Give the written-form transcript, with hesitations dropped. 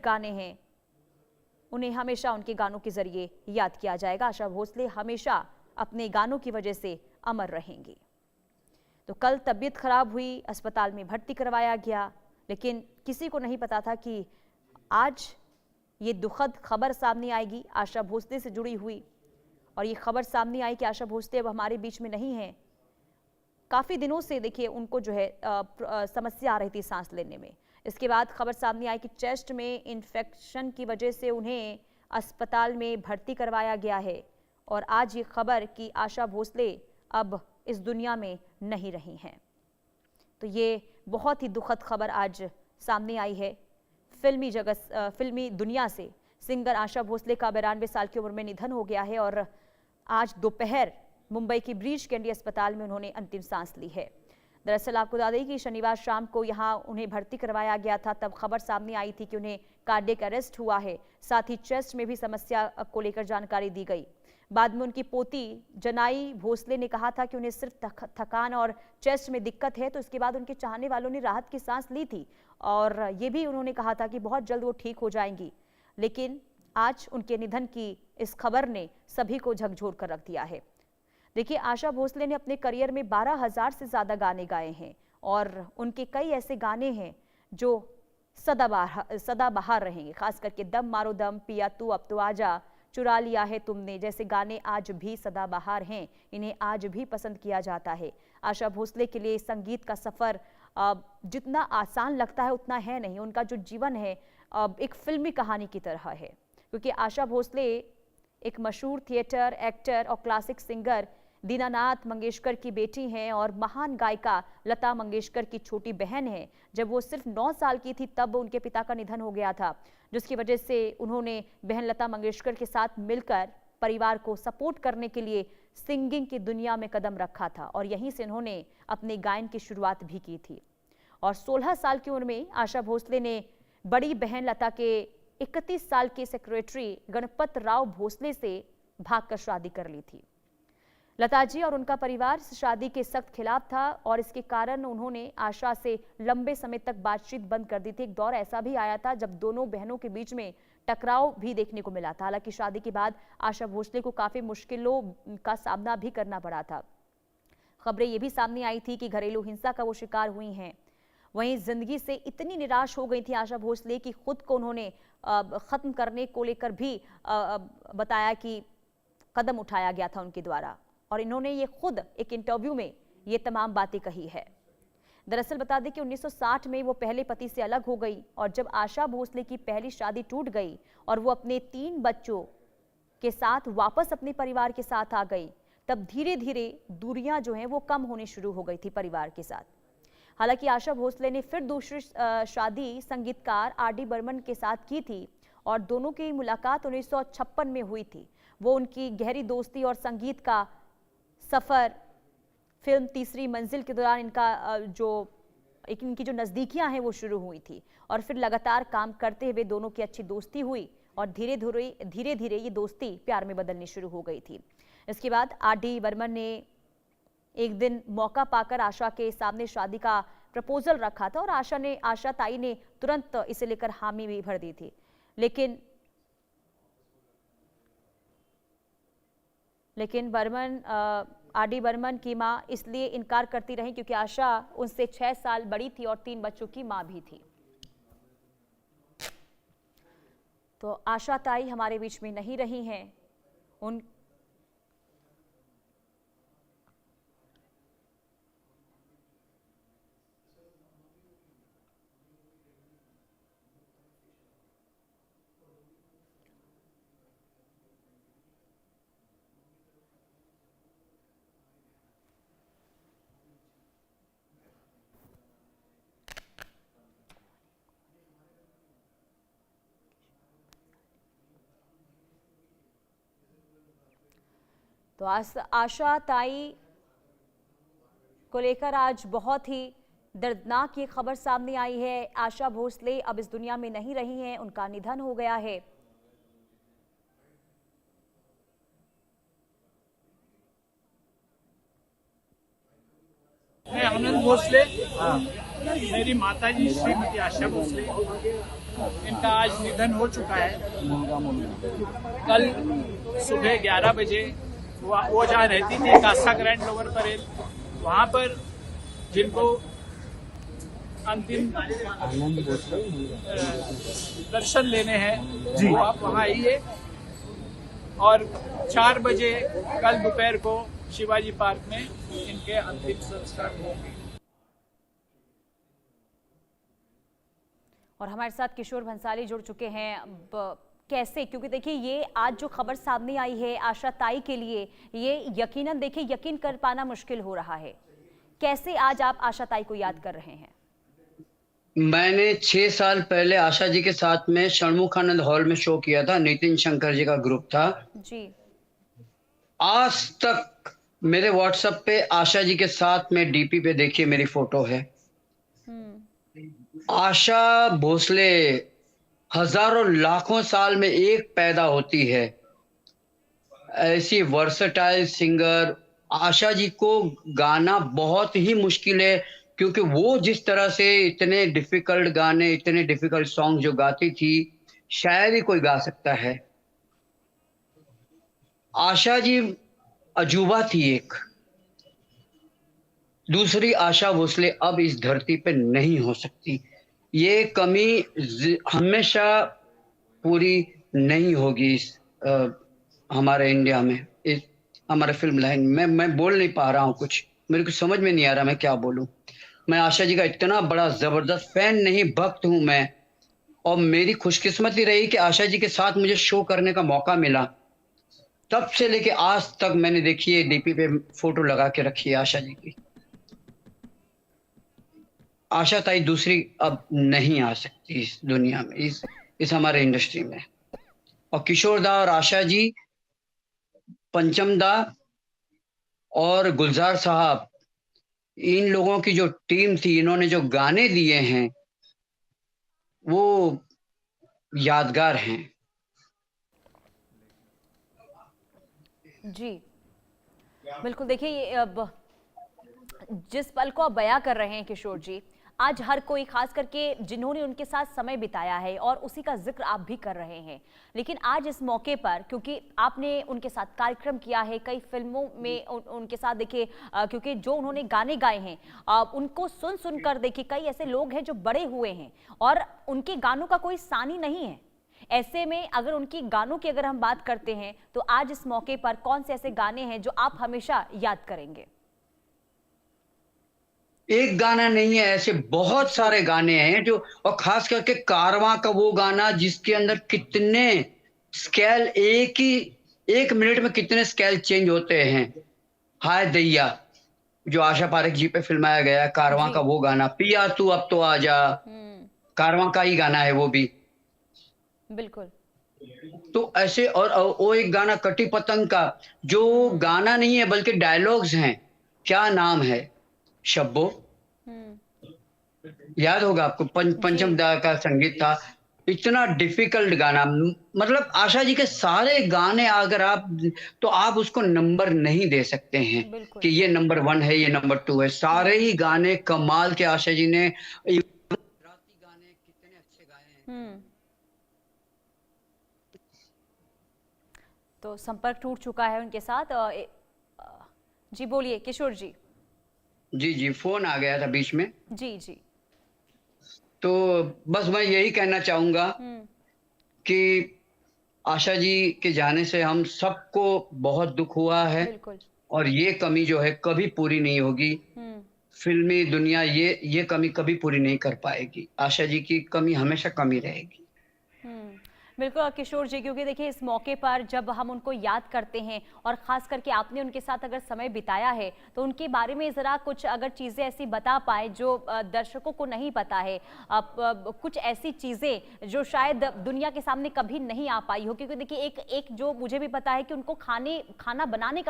गाने हैं उन्हें हमेशा उनके गानों के जरिए याद किया जाएगा। आशा भोसले हमेशा अपने गानों की वजह से अमर रहेंगी। तो कल तबीयत खराब हुई, अस्पताल में भर्ती करवाया गया, लेकिन किसी को नहीं पता था कि आज ये दुखद खबर सामने आएगी आशा भोसले से जुड़ी हुई। और ये खबर सामने आई कि आशा भोसले अब हमारे बीच में नहीं है। काफ़ी दिनों से देखिए उनको जो है समस्या आ रही थी सांस लेने में। इसके बाद खबर सामने आई कि चेस्ट में इन्फेक्शन की वजह से उन्हें अस्पताल में भर्ती करवाया गया है। और आज ये खबर कि आशा भोसले अब इस दुनिया में नहीं रही हैं। तो ये बहुत ही दुखद खबर आज सामने आई है। फिल्मी दुनिया से सिंगर आशा भोसले का 92 साल की उम्र में निधन हो गया है और आज दोपहर मुंबई की ब्रीच कैंडी अस्पताल में उन्होंने अंतिम सांस ली है। दरअसल आपको बता दें कि शनिवार शाम को यहां उन्हें भर्ती करवाया गया था, तब खबर सामने आई थी कि उन्हें कार्डियक अरेस्ट हुआ है। साथ ही चेस्ट में भी समस्या को लेकर जानकारी दी गई। बाद में उनकी पोती जनाई भोसले ने कहा था कि उन्हें सिर्फ थकान और चेस्ट में दिक्कत है, तो इसके बाद उनके चाहने वालों ने राहत की सांस ली थी और ये भी उन्होंने कहा था कि बहुत जल्द वो ठीक हो जाएंगी। लेकिन आज उनके निधन की इस खबर ने सभी को झकझोर कर रख दिया है। देखिए, आशा भोसले ने अपने करियर में 12,000 से ज्यादा गाने गाए हैं और उनके कई ऐसे गाने हैं जो सदाबहार रहेंगे। खास करके दम मारो दम, पिया तू अब तो आजा, चुरा लिया है तुमने जैसे गाने आज भी सदाबहार हैं। इन्हें आज भी पसंद किया जाता है। आशा भोसले के लिए संगीत का सफर जितना आसान लगता है उतना है नहीं। उनका जो जीवन है एक फिल्मी कहानी की तरह है, क्योंकि आशा भोसले एक मशहूर थिएटर एक्टर और क्लासिक सिंगर दीनानाथ मंगेशकर की बेटी हैं और महान गायिका लता मंगेशकर की छोटी बहन है। जब वो सिर्फ 9 साल की थी तब उनके पिता का निधन हो गया था, जिसकी वजह से उन्होंने बहन लता मंगेशकर के साथ मिलकर परिवार को सपोर्ट करने के लिए सिंगिंग की दुनिया में कदम रखा था और यहीं से उन्होंने अपने गायन की शुरुआत भी की थी। और 16 साल की उम्र में आशा भोसले ने बड़ी बहन लता के 31 साल के सेक्रेटरी गणपत राव भोसले से भागकर शादी कर ली थी। लता जी और उनका परिवार इस शादी के सख्त खिलाफ था और इसके कारण उन्होंने आशा से लंबे समय तक बातचीत बंद कर दी थी। एक दौर ऐसा भी आया था जब दोनों बहनों के बीच में टकराव भी देखने को मिला था। हालांकि शादी के बाद आशा भोसले को काफी मुश्किलों का सामना भी करना पड़ा था। खबरें ये भी सामने आई थी कि घरेलू हिंसा का वो शिकार हुई हैं। वहीं जिंदगी से इतनी निराश हो गई थी आशा भोसले कि खुद को उन्होंने खत्म करने को लेकर भी बताया कि कदम उठाया गया था उनके द्वारा। और इन्होंने ये खुद एक इंटरव्यू में ये तमाम बातें कही है। दरअसल बता दें कि 1960 में वो पहले पति से अलग हो गई और जब आशा भोसले की पहली शादी टूट गई और वो अपने 3 बच्चों के साथ वापस अपने परिवार के साथ आ गई, तब धीरे धीरे दूरियां जो हैं वो कम होनी शुरू हो गई थी परिवार के साथ। हालांकि आशा भोसले ने फिर दूसरी शादी संगीतकार आर.डी. बर्मन के साथ की थी और दोनों की मुलाकात 1956 में हुई थी। वो उनकी गहरी दोस्ती और संगीत का सफर फिल्म तीसरी मंजिल के दौरान इनकी जो नजदीकियां हैं वो शुरू हुई थी और फिर लगातार काम करते हुए दोनों की अच्छी दोस्ती हुई और धीरे धीरे ये दोस्ती प्यार में बदलनी शुरू हो गई थी। इसके बाद आर.डी. बर्मन ने एक दिन मौका पाकर आशा के सामने शादी का प्रपोजल रखा था और आशा ताई ने तुरंत इसे लेकर हामी भी भर दी थी। लेकिन आर.डी. बर्मन की मां इसलिए इनकार करती रही क्योंकि आशा उनसे 6 साल बड़ी थी और 3 बच्चों की मां भी थी। तो आशा ताई हमारे बीच में नहीं रही हैं। तो आशा ताई को लेकर आज बहुत ही दर्दनाक ये खबर सामने आई है। आशा भोसले अब इस दुनिया में नहीं रही हैं, उनका निधन हो गया है। मैं आनंद भोसले, मेरी माताजी श्रीमती आशा भोसले इनका आज निधन हो चुका है। कल सुबह 11 बजे वो जहाँ रहती थी कासा ग्रैंड लोअर परेल, वहाँ पर जिनको अंतिम दर्शन लेने हैं वो आप वहाँ आइए। और 4 बजे कल दोपहर को शिवाजी पार्क में इनके अंतिम संस्कार होंगे। और हमारे साथ किशोर भंसाली जुड़ चुके हैं। कैसे, क्योंकि देखिए ये आज जो खबर सामने आई है आशा ताई के लिए, ये यकीनन देखिए यकीन कर पाना मुश्किल हो रहा है। कैसे आज आप आशा ताई को याद कर रहे हैं? मैंने 6 साल पहले आशा जी के साथ में षणमुखानंद हॉल में शो किया था। नितिन शंकर जी का ग्रुप था जी। आज तक मेरे व्हाट्सएप पे आशा जी के साथ में डीपी पे देखिए मेरी फोटो है। आशा भोसले हजारों लाखों साल में एक पैदा होती है। ऐसी वर्सटाइल सिंगर आशा जी को गाना बहुत ही मुश्किल है, क्योंकि वो जिस तरह से इतने डिफिकल्ट गाने, इतने डिफिकल्ट सॉन्ग जो गाती थी, शायद ही कोई गा सकता है। आशा जी अजूबा थी एक। दूसरी आशा भोसले अब इस धरती पे नहीं हो सकती। ये कमी हमेशा पूरी नहीं होगी इस हमारे इंडिया में, इस हमारे फिल्म लाइन में। मैं बोल नहीं पा रहा हूँ, कुछ मेरे को समझ में नहीं आ रहा मैं क्या बोलूं। मैं आशा जी का इतना बड़ा जबरदस्त फैन नहीं, भक्त हूं मैं। और मेरी खुशकिस्मती रही कि आशा जी के साथ मुझे शो करने का मौका मिला। तब से लेके आज तक मैंने देखिए डीपी पे फोटो लगा के रखी है आशा जी की। आशा ताई दूसरी अब नहीं आ सकती इस दुनिया में, इस हमारे इंडस्ट्री में। और किशोर दा और आशा जी, पंचम दा और गुलजार साहब, इन लोगों की जो टीम थी, इन्होंने जो गाने दिए हैं वो यादगार हैं। जी बिल्कुल। देखिए ये अब जिस पल को आप बयां कर रहे हैं किशोर जी, आज हर कोई, खास करके जिन्होंने उनके साथ समय बिताया है, और उसी का जिक्र आप भी कर रहे हैं। लेकिन आज इस मौके पर, क्योंकि आपने उनके साथ कार्यक्रम किया है, कई फिल्मों में उनके साथ देखिए, क्योंकि जो उन्होंने गाने गाए हैं उनको सुन सुनकर देखिए कई ऐसे लोग हैं जो बड़े हुए हैं और उनके गानों का कोई सानी नहीं है। ऐसे में अगर उनकी गानों की अगर हम बात करते हैं तो आज इस मौके पर कौन से ऐसे गाने हैं जो आप हमेशा याद करेंगे? एक गाना नहीं है, ऐसे बहुत सारे गाने हैं जो, और खास करके कारवां का वो गाना जिसके अंदर कितने स्केल, एक मिनट में कितने स्केल चेंज होते हैं। हाय दैया, जो आशा पारेख जी पे फिल्माया गया है, कारवां का वो गाना, पिया तू अब तो आजा, कारवां का ही गाना है वो भी। बिल्कुल। तो ऐसे, और वो एक गाना कटी पतंग का, जो गाना नहीं है बल्कि डायलॉग्स हैं। क्या नाम है? शब्बो, याद होगा आपको? पंचम दा का संगीत था। इतना डिफिकल्ट गाना, मतलब आशा जी के सारे गाने अगर आप, तो आप उसको नंबर नहीं दे सकते हैं कि ये नंबर 1 है, ये नंबर 2 है। सारे ही गाने कमाल के आशा जी ने, गाने कितने अच्छे गाए हैं। तो संपर्क टूट चुका है उनके साथ। जी बोलिए किशोर जी। जी, फोन आ गया था बीच में। जी। तो बस मैं यही कहना चाहूंगा कि आशा जी के जाने से हम सबको बहुत दुख हुआ है। और ये कमी जो है कभी पूरी नहीं होगी। फिल्मी दुनिया ये कमी कभी पूरी नहीं कर पाएगी। आशा जी की कमी हमेशा कमी रहेगी। बिल्कुल किशोर जी, क्योंकि देखिए इस मौके पर जब हम उनको याद करते हैं और खास करके आपने उनके साथ अगर समय बिताया है तो उनके बारे में ज़रा कुछ अगर चीज़ें ऐसी बता पाए जो दर्शकों को नहीं पता है, कुछ ऐसी चीज़ें जो शायद दुनिया के सामने कभी नहीं आ पाई हो। क्योंकि देखिए एक जो मुझे भी पता है कि उनको खाना बनाने का